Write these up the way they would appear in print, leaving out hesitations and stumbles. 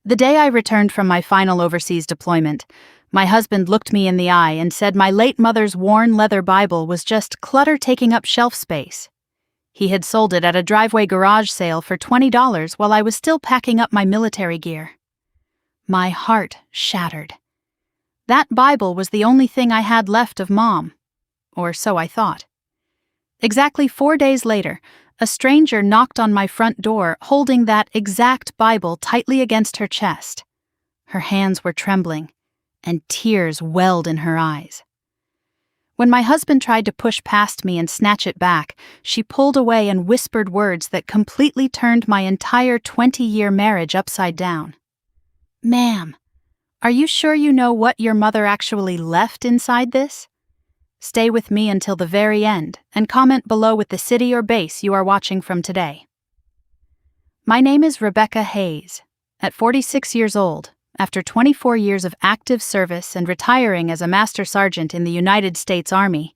The day I returned from my final overseas deployment, my husband looked me in the eye and said my late mother's worn leather Bible was just clutter taking up shelf space. He had sold it at a driveway garage sale for $20 while I was still packing up my military gear. My heart shattered. That Bible was the only thing I had left of Mom, or so I thought. Exactly 4 days later, a stranger knocked on my front door holding that exact Bible tightly against her chest. Her hands were trembling, and tears welled in her eyes. When my husband tried to push past me and snatch it back, she pulled away and whispered words that completely turned my entire 20-year marriage upside down. "Ma'am, are you sure you know what your mother actually left inside this? Stay with me until the very end and comment below with the city or base you are watching from today." My name is Rebecca Hayes. At 46 years old, after 24 years of active service and retiring as a Master Sergeant in the United States Army,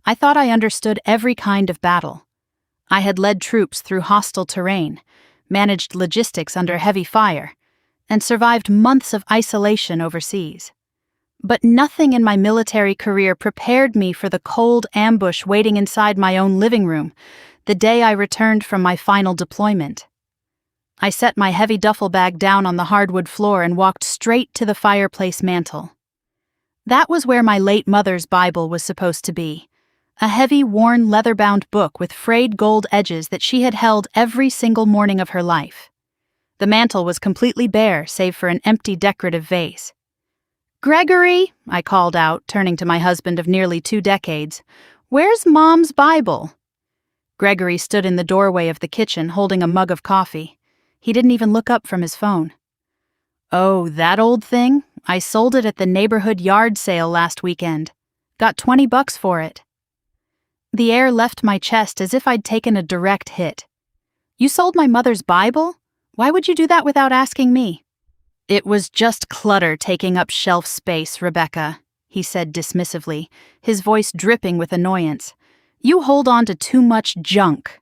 I thought I understood every kind of battle. I had led troops through hostile terrain, managed logistics under heavy fire, and survived months of isolation overseas. But nothing in my military career prepared me for the cold ambush waiting inside my own living room the day I returned from my final deployment. I set my heavy duffel bag down on the hardwood floor and walked straight to the fireplace mantel. That was where my late mother's Bible was supposed to be, a heavy, worn, leather-bound book with frayed gold edges that she had held every single morning of her life. The mantel was completely bare save for an empty decorative vase. "Gregory," I called out, turning to my husband of nearly 2 decades, "where's Mom's Bible?" Gregory stood in the doorway of the kitchen holding a mug of coffee. He didn't even look up from his phone. "Oh, that old thing? I sold it at the neighborhood yard sale last weekend. Got $20 for it." The air left my chest as if I'd taken a direct hit. "You sold my mother's Bible? Why would you do that without asking me?" "It was just clutter taking up shelf space, Rebecca," he said dismissively, his voice dripping with annoyance. "You hold on to too much junk."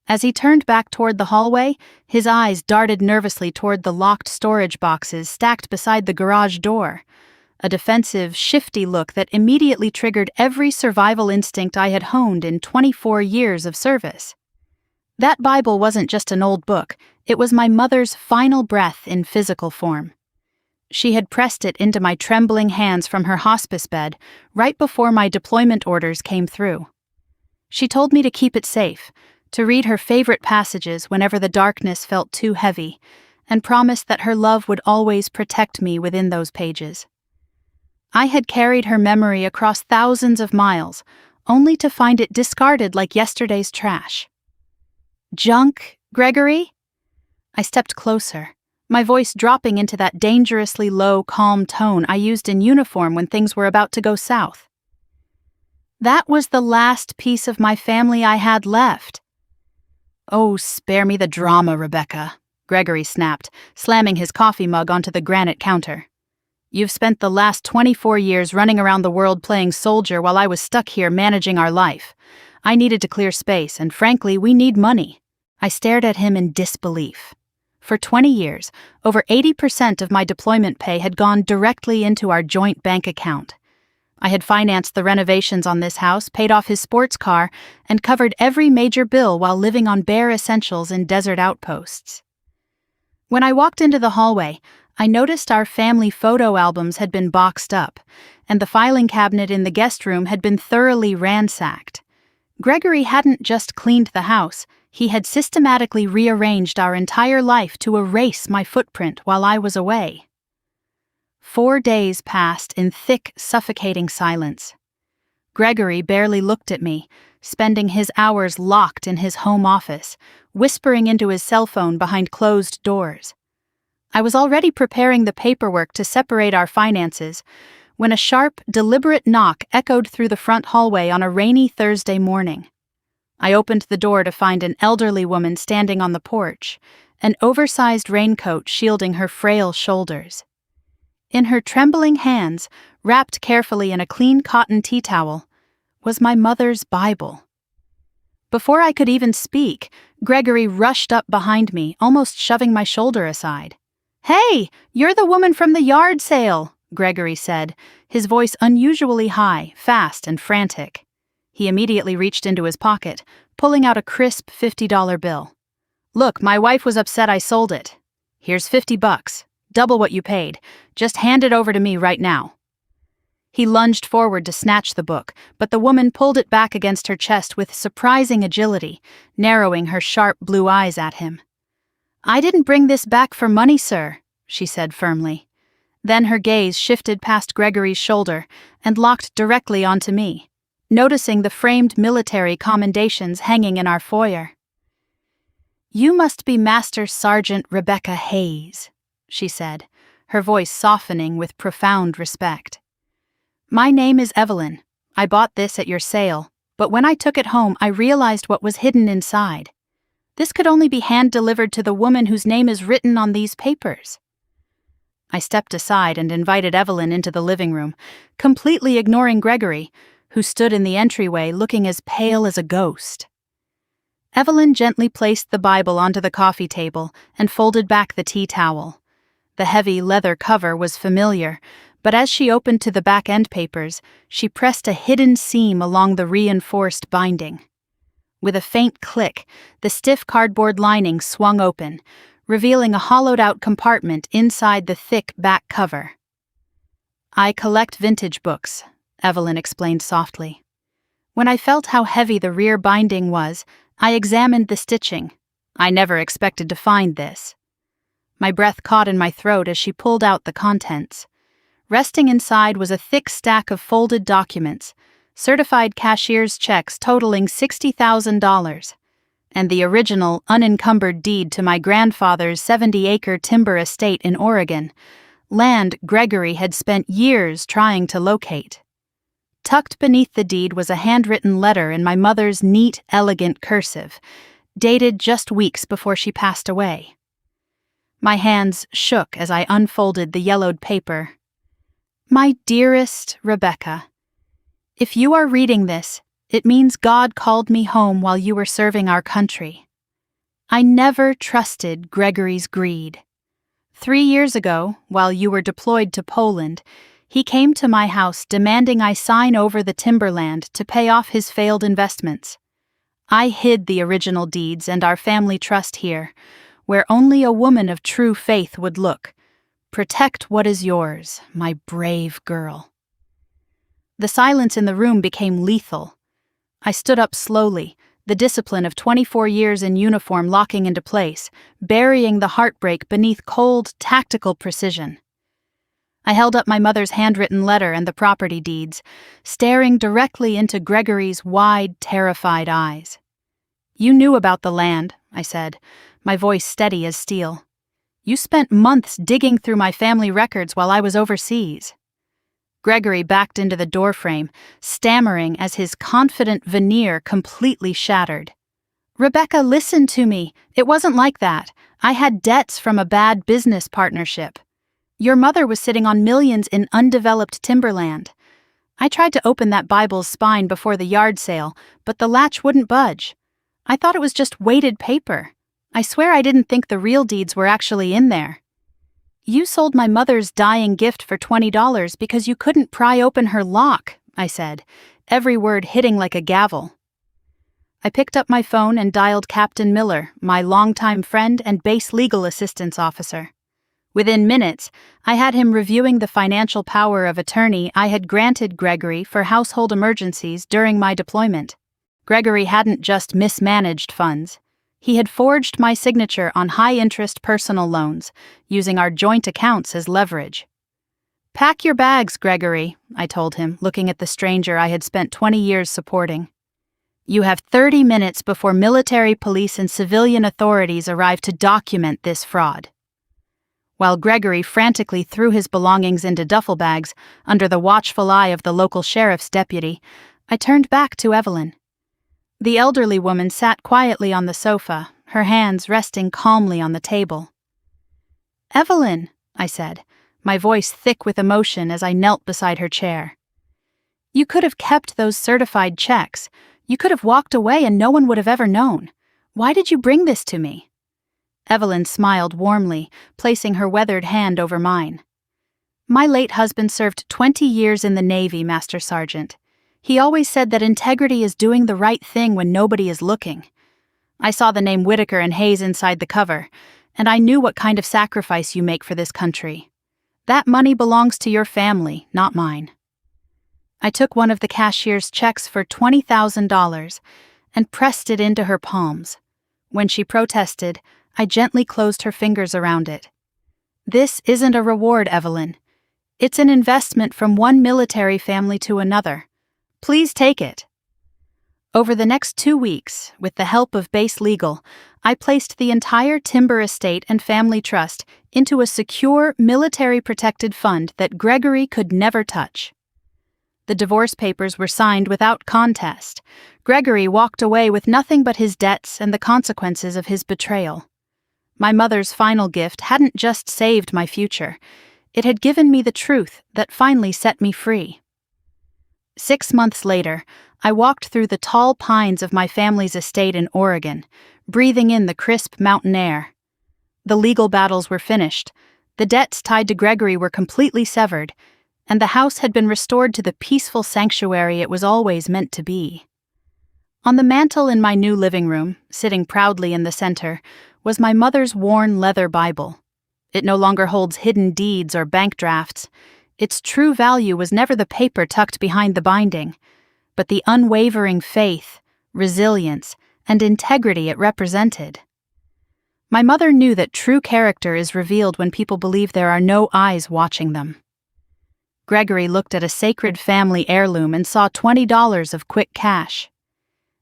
As he turned back toward the hallway, his eyes darted nervously toward the locked storage boxes stacked beside the garage door, a defensive, shifty look that immediately triggered every survival instinct I had honed in 24 years of service. That Bible wasn't just an old book, it was my mother's final breath in physical form. She had pressed it into my trembling hands from her hospice bed right before my deployment orders came through. She told me to keep it safe, to read her favorite passages whenever the darkness felt too heavy, and promised that her love would always protect me within those pages. I had carried her memory across thousands of miles, only to find it discarded like yesterday's trash. "Junk, Gregory?" I stepped closer, my voice dropping into that dangerously low, calm tone I used in uniform when things were about to go south. That was the last piece of my family I had left. "Oh, spare me the drama, Rebecca," Gregory snapped, slamming his coffee mug onto the granite counter. "You've spent the last 24 years running around the world playing soldier while I was stuck here managing our life. I needed to clear space, and frankly, we need money." I stared at him in disbelief. For 20 years, over 80% of my deployment pay had gone directly into our joint bank account. I had financed the renovations on this house, paid off his sports car, and covered every major bill while living on bare essentials in desert outposts. When I walked into the hallway, I noticed our family photo albums had been boxed up, and the filing cabinet in the guest room had been thoroughly ransacked. Gregory hadn't just cleaned the house, he had systematically rearranged our entire life to erase my footprint while I was away. 4 days passed in thick, suffocating silence. Gregory barely looked at me, spending his hours locked in his home office, whispering into his cell phone behind closed doors. I was already preparing the paperwork to separate our finances when a sharp, deliberate knock echoed through the front hallway on a rainy Thursday morning. I opened the door to find an elderly woman standing on the porch, an oversized raincoat shielding her frail shoulders. In her trembling hands, wrapped carefully in a clean cotton tea towel, was my mother's Bible. Before I could even speak, Gregory rushed up behind me, almost shoving my shoulder aside. Hey, you're the woman from the yard sale, Gregory said, his voice unusually high, fast, and frantic. He immediately reached into his pocket, pulling out a crisp $50 bill. Look, my wife was upset I sold it. Here's $50, double what you paid. Just hand it over to me right now. He lunged forward to snatch the book, but the woman pulled it back against her chest with surprising agility, narrowing her sharp blue eyes at him. I didn't bring this back for money, sir, she said firmly. Then her gaze shifted past Gregory's shoulder and locked directly onto me, noticing the framed military commendations hanging in our foyer. You must be Master Sergeant Rebecca Hayes, she said, her voice softening with profound respect. My name is Evelyn. I bought this at your sale, but when I took it home I realized what was hidden inside. This could only be hand-delivered to the woman whose name is written on these papers. I stepped aside and invited Evelyn into the living room, completely ignoring Gregory, who stood in the entryway looking as pale as a ghost. Evelyn gently placed the Bible onto the coffee table and folded back the tea towel. The heavy leather cover was familiar, but as she opened to the back-end papers, she pressed a hidden seam along the reinforced binding. With a faint click, the stiff cardboard lining swung open, revealing a hollowed-out compartment inside the thick back cover. I collect vintage books, Evelyn explained softly. When I felt how heavy the rear binding was, I examined the stitching. I never expected to find this. My breath caught in my throat as she pulled out the contents. Resting inside was a thick stack of folded documents, certified cashier's checks totaling $60,000, and the original unencumbered deed to my grandfather's 70-acre timber estate in Oregon, land Gregory had spent years trying to locate. Tucked beneath the deed was a handwritten letter in my mother's neat, elegant cursive, dated just weeks before she passed away. My hands shook as I unfolded the yellowed paper. My dearest Rebecca, if you are reading this, it means God called me home while you were serving our country. I never trusted Gregory's greed. 3 years ago, while you were deployed to Poland, he came to my house demanding I sign over the timberland to pay off his failed investments. I hid the original deeds and our family trust here, where only a woman of true faith would look. Protect what is yours, my brave girl. The silence in the room became lethal. I stood up slowly, the discipline of 24 years in uniform locking into place, burying the heartbreak beneath cold, tactical precision. I held up my mother's handwritten letter and the property deeds, staring directly into Gregory's wide, terrified eyes. You knew about the land, I said, my voice steady as steel. You spent months digging through my family records while I was overseas. Gregory backed into the doorframe, stammering as his confident veneer completely shattered. Rebecca, listen to me. It wasn't like that. I had debts from a bad business partnership. Your mother was sitting on millions in undeveloped timberland. I tried to open that Bible's spine before the yard sale, but the latch wouldn't budge. I thought it was just weighted paper. I swear I didn't think the real deeds were actually in there. You sold my mother's dying gift for $20 because you couldn't pry open her lock, I said, every word hitting like a gavel. I picked up my phone and dialed Captain Miller, my longtime friend and base legal assistance officer. Within minutes, I had him reviewing the financial power of attorney I had granted Gregory for household emergencies during my deployment. Gregory hadn't just mismanaged funds. He had forged my signature on high-interest personal loans, using our joint accounts as leverage. Pack your bags, Gregory, I told him, looking at the stranger I had spent 20 years supporting. You have 30 minutes before military, police, and civilian authorities arrive to document this fraud. While Gregory frantically threw his belongings into duffel bags under the watchful eye of the local sheriff's deputy, I turned back to Evelyn. The elderly woman sat quietly on the sofa, her hands resting calmly on the table. Evelyn, I said, my voice thick with emotion as I knelt beside her chair. You could have kept those certified checks. You could have walked away and no one would have ever known. Why did you bring this to me? Evelyn smiled warmly, placing her weathered hand over mine. My late husband served 20 years in the Navy, Master Sergeant. He always said that integrity is doing the right thing when nobody is looking. I saw the name Whitaker and Hayes inside the cover, and I knew what kind of sacrifice you make for this country. That money belongs to your family, not mine. I took one of the cashier's checks for $20,000 and pressed it into her palms. When she protested, I gently closed her fingers around it. This isn't a reward, Evelyn. It's an investment from one military family to another. Please take it. Over the next 2 weeks, with the help of Base Legal, I placed the entire timber estate and family trust into a secure, military-protected fund that Gregory could never touch. The divorce papers were signed without contest. Gregory walked away with nothing but his debts and the consequences of his betrayal. My mother's final gift hadn't just saved my future. It had given me the truth that finally set me free. 6 months later, I walked through the tall pines of my family's estate in Oregon, breathing in the crisp mountain air. The legal battles were finished, the debts tied to Gregory were completely severed, and the house had been restored to the peaceful sanctuary it was always meant to be. On the mantel in my new living room, sitting proudly in the center, was my mother's worn leather Bible. It no longer holds hidden deeds or bank drafts. Its true value was never the paper tucked behind the binding, but the unwavering faith, resilience, and integrity it represented. My mother knew that true character is revealed when people believe there are no eyes watching them. Gregory looked at a sacred family heirloom and saw $20 of quick cash.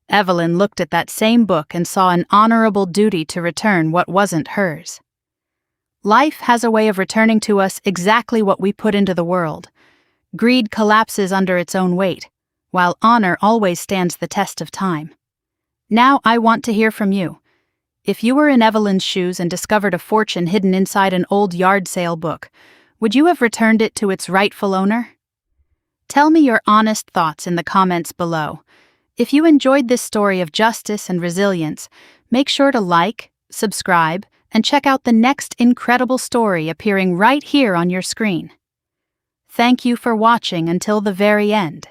Evelyn looked at that same book and saw an honorable duty to return what wasn't hers. Life has a way of returning to us exactly what we put into the world. Greed collapses under its own weight, while honor always stands the test of time. Now I want to hear from you. If you were in Evelyn's shoes and discovered a fortune hidden inside an old yard sale book, would you have returned it to its rightful owner? Tell me your honest thoughts in the comments below. If you enjoyed this story of justice and resilience, make sure to like, subscribe, and check out the next incredible story appearing right here on your screen. Thank you for watching until the very end.